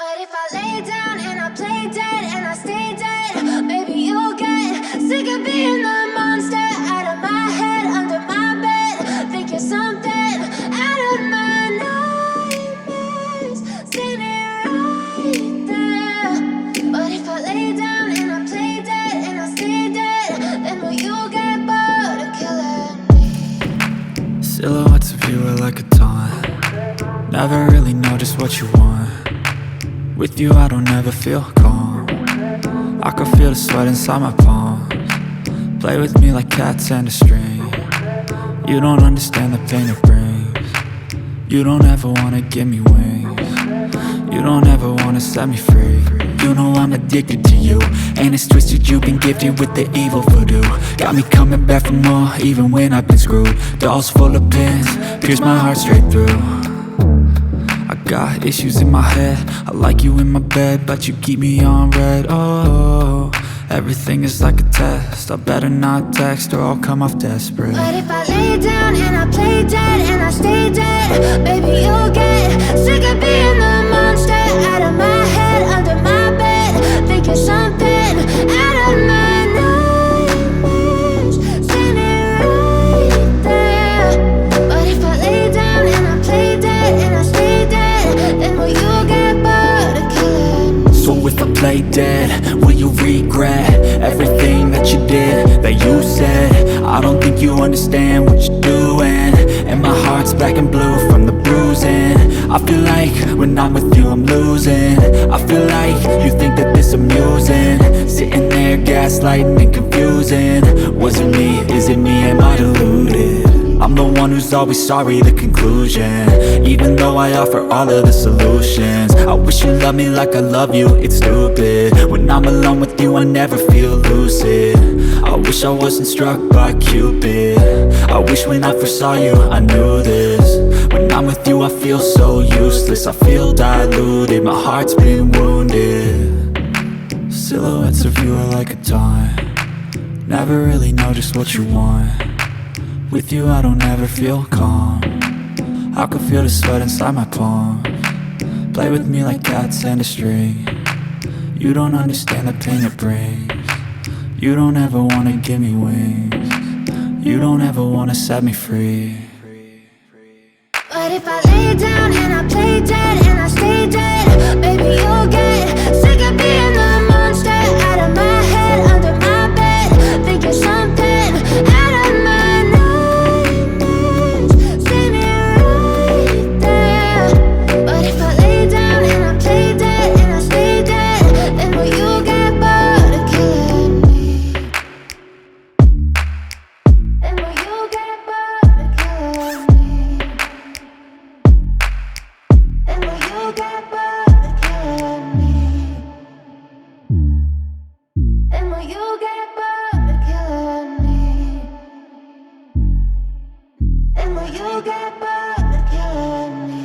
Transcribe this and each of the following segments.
But if I lay down and I play dead and I stay dead, maybe you'll get sick of being the monster out of my head, under my bed. Think you're something out of my nightmares, standing right there. But if I lay down and I play dead and I stay dead, then will you get bored of killing me? Silhouettes of you are like a taunt. Never really know just what you want. With you I don't ever feel calm. I can feel the sweat inside my palms. Play with me like cats and a string. You don't understand the pain it brings. You don't ever wanna give me wings. You don't ever wanna set me free. You know I'm addicted to you, and it's twisted, you've been gifted with the evil voodoo. Got me coming back for more, even when I've been screwed. Dolls full of pins, pierce my heart straight through. I got issues in my head, I like you in my bed, but you keep me on red. Oh, everything is like a test, I better not text or I'll come off desperate. But if I lay down and I play dead and I stay dead, baby you'll get sick of being the monster out of my head, under my bed. Think you're something out of my nightmares, standing right there. But if I lay down and I play dead and I stay dead, then will you get bored of killing me? So if I play dead, will you regret everything that you did, that you said? I don't think you understand what you're doing, and my heart's black and blue from the bruising. I feel like when I'm with you I'm losing. I feel like you think that this amusing, sitting there gaslighting and confusing. Was it me? Is it me? Am I deluded? I'm the one who's always sorry, the conclusion, even though I offer all of the solutions. I wish you loved me like I love you, it's stupid. When I'm alone with you I never feel lucid. I wish I wasn't struck by Cupid. I wish when I first saw you I knew this. When I'm with you I feel so useless, I feel diluted, my heart's been wounded. Silhouettes of you are like a taunt. Never really know just what you want. With you I don't ever feel calm. I can feel the sweat inside my palms. Play with me like cats and a string. You don't understand the pain it brings. You don't ever wanna give me wings. You don't ever wanna set me free. But if I lay down and I play dead and I stay dead, baby you'll get sick of being the monster out of my head, under my bed. Think you're something out of my nightmares, standing right there. But if I lay down and I play dead and I stay dead, then will you get bored of killing me? Then will you get bored of killing me? And will you get bored of killing me? And will you get bored of killing me? And will you get bored of killing me?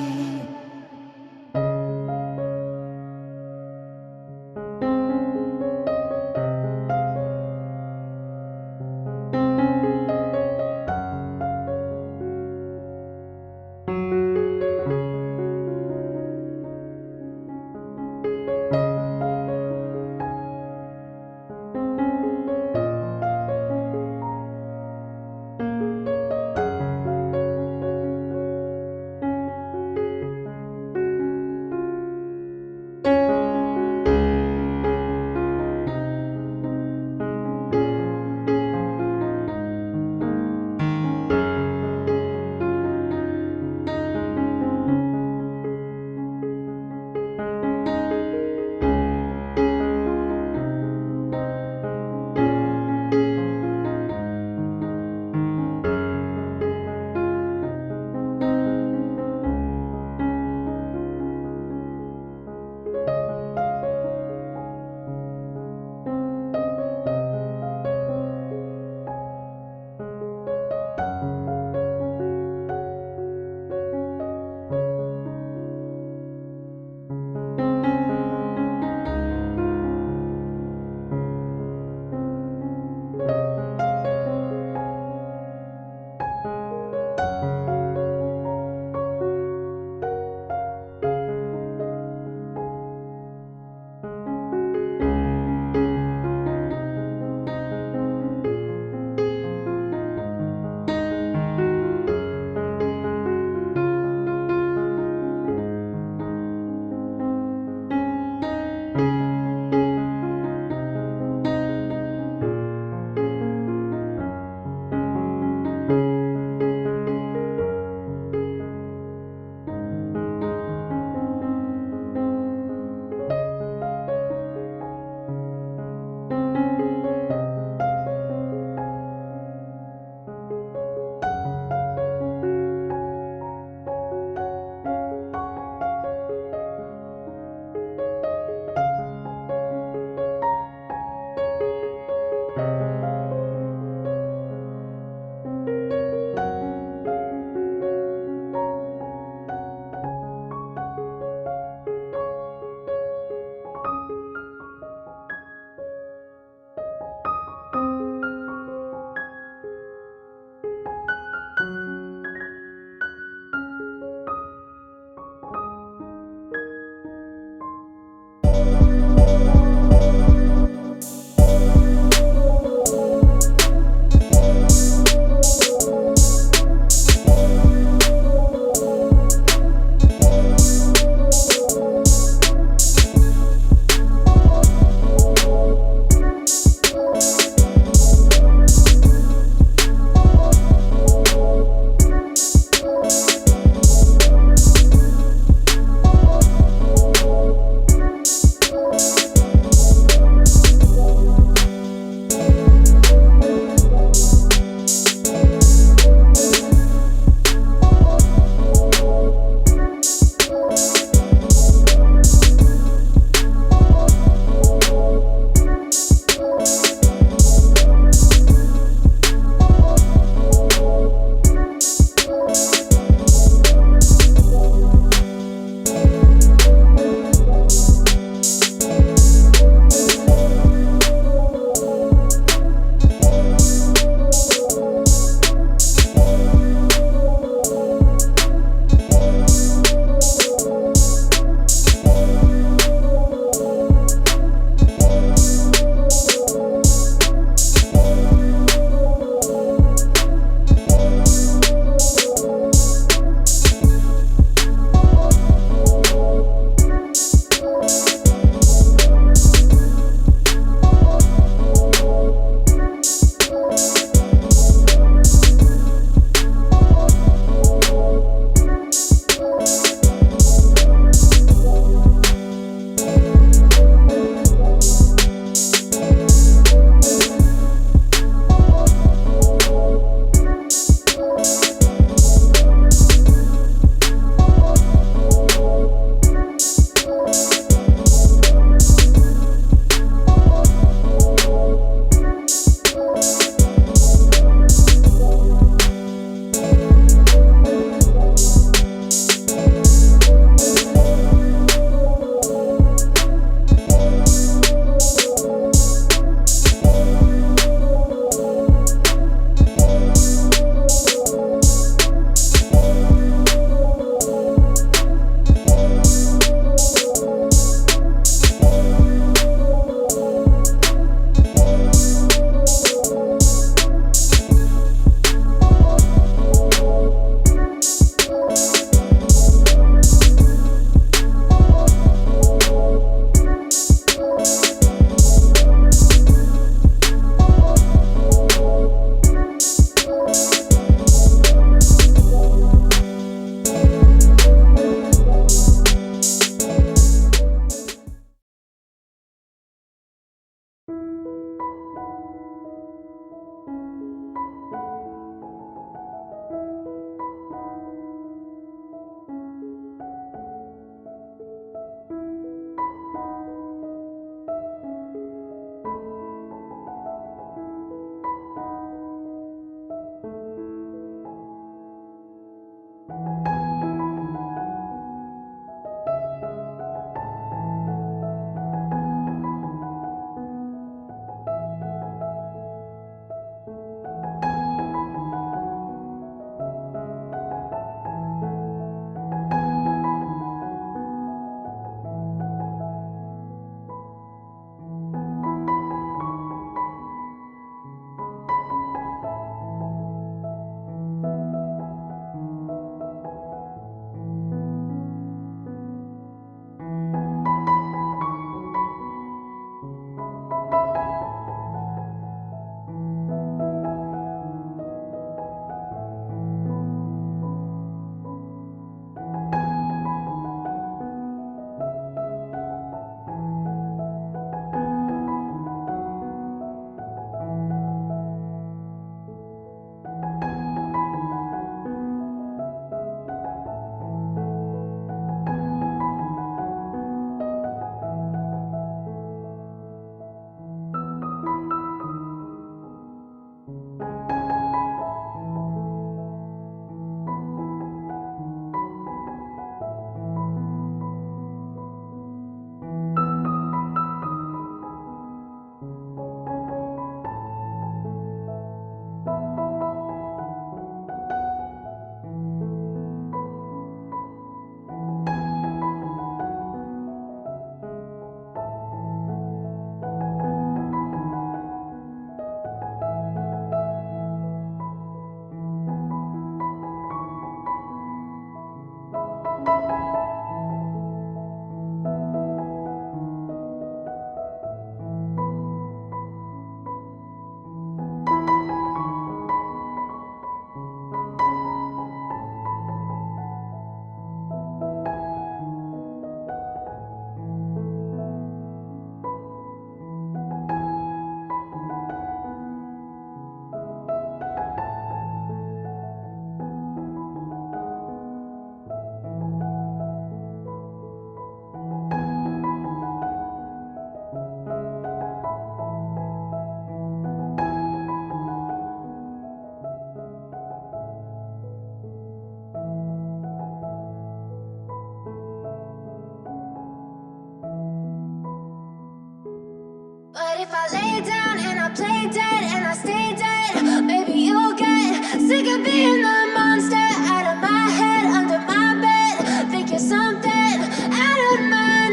I lay down and I play dead and I stay dead, baby, you'll get sick of being the monster out of my head, under my bed. Think you're something out of my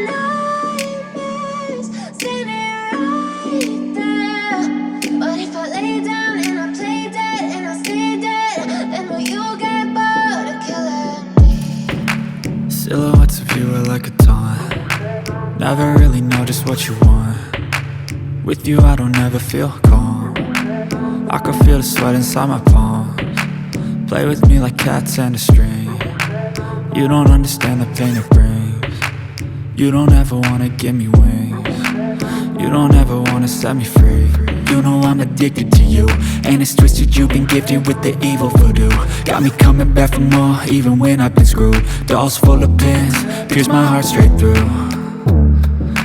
nightmares, standing right there. But if I lay down and I play dead and I stay dead, then will you get bored of killing me? Silhouettes of you are like a taunt. Never really know just what you want. With you I don't ever feel calm. I can feel the sweat inside my palms. Play with me like cats and a string. You don't understand the pain it brings. You don't ever wanna give me wings. You don't ever wanna set me free. You know I'm addicted to you, and it's twisted, you've been gifted with the evil voodoo. Got me coming back for more, even when I've been screwed. Dolls full of pins, pierce my heart straight through.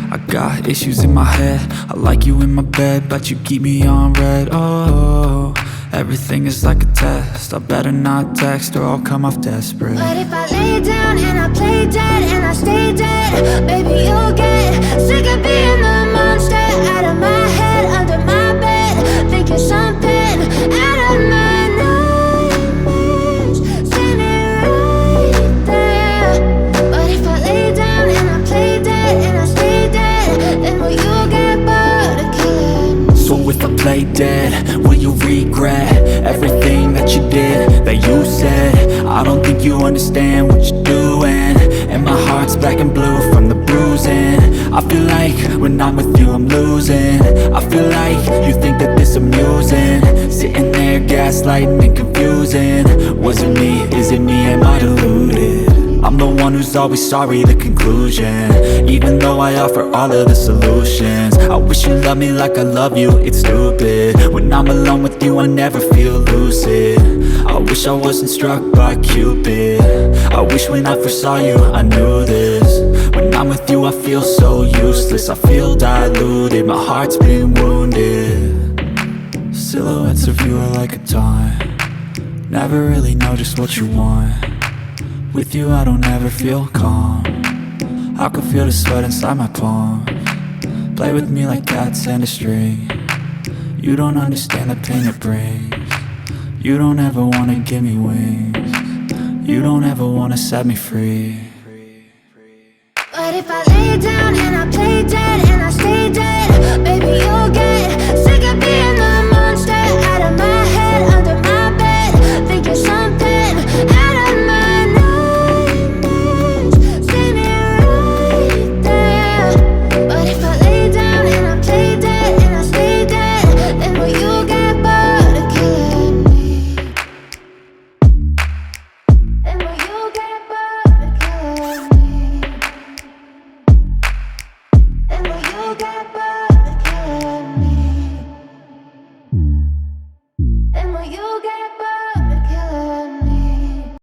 I got issues in my head, I like you in my bed, but you keep me on red. Oh, everything is like a test, I better not text or I'll come off desperate. But if I lay down and I play dead and I stay dead, baby, you'll get sick of being the monster out of my head, under my bed. Think you're something out of my nightmares, standing right there. But if I lay down and I play dead and I stay dead, then will you get bored of killing me? So if I play dead, will you regret everything that you did, that you said? I don't think you understand what you're doing, and my heart's black and blue from the bruising. I feel like when I'm with you I'm losing. I feel like you think that this amusing, sitting there gaslighting and confusing. Was it me? Is it me? Am I deluded? I'm the one who's always sorry, the conclusion, even though I offer all of the solutions. I wish you loved me like I love you, it's stupid. When I'm alone with you I never feel lucid. I wish I wasn't struck by Cupid. I wish when I first saw you I knew this. When I'm with you I feel so useless, I feel diluted, my heart's been wounded. Silhouettes of you are like a taunt. Never really know just what you want. With you I don't ever feel calm. I can feel the sweat inside my palms. Play with me like cats and a string. You don't understand the pain it brings. You don't ever wanna give me wings. You don't ever wanna set me free. But if I lay down and I play dead and I stay dead, baby, you'll get sick of being the monster out of my head, under my bed. Think you're something out of my nightmares, standing right there. But if I lay down and I play dead and I stay dead, then will you get bored of killing me? Then will you get bored of killing me? And will you get back?